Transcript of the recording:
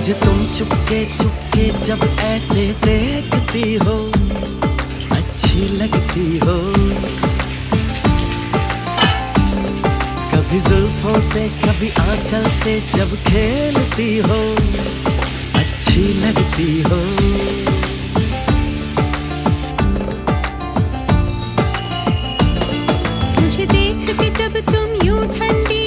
मुझे तुम चुपके चुपके जब ऐसे देखती हो, अच्छी लगती हो। कभी जुल्फों से कभी आंचल से जब खेलती हो, अच्छी लगती हो। मुझे देख के जब तुम यूं ठंडी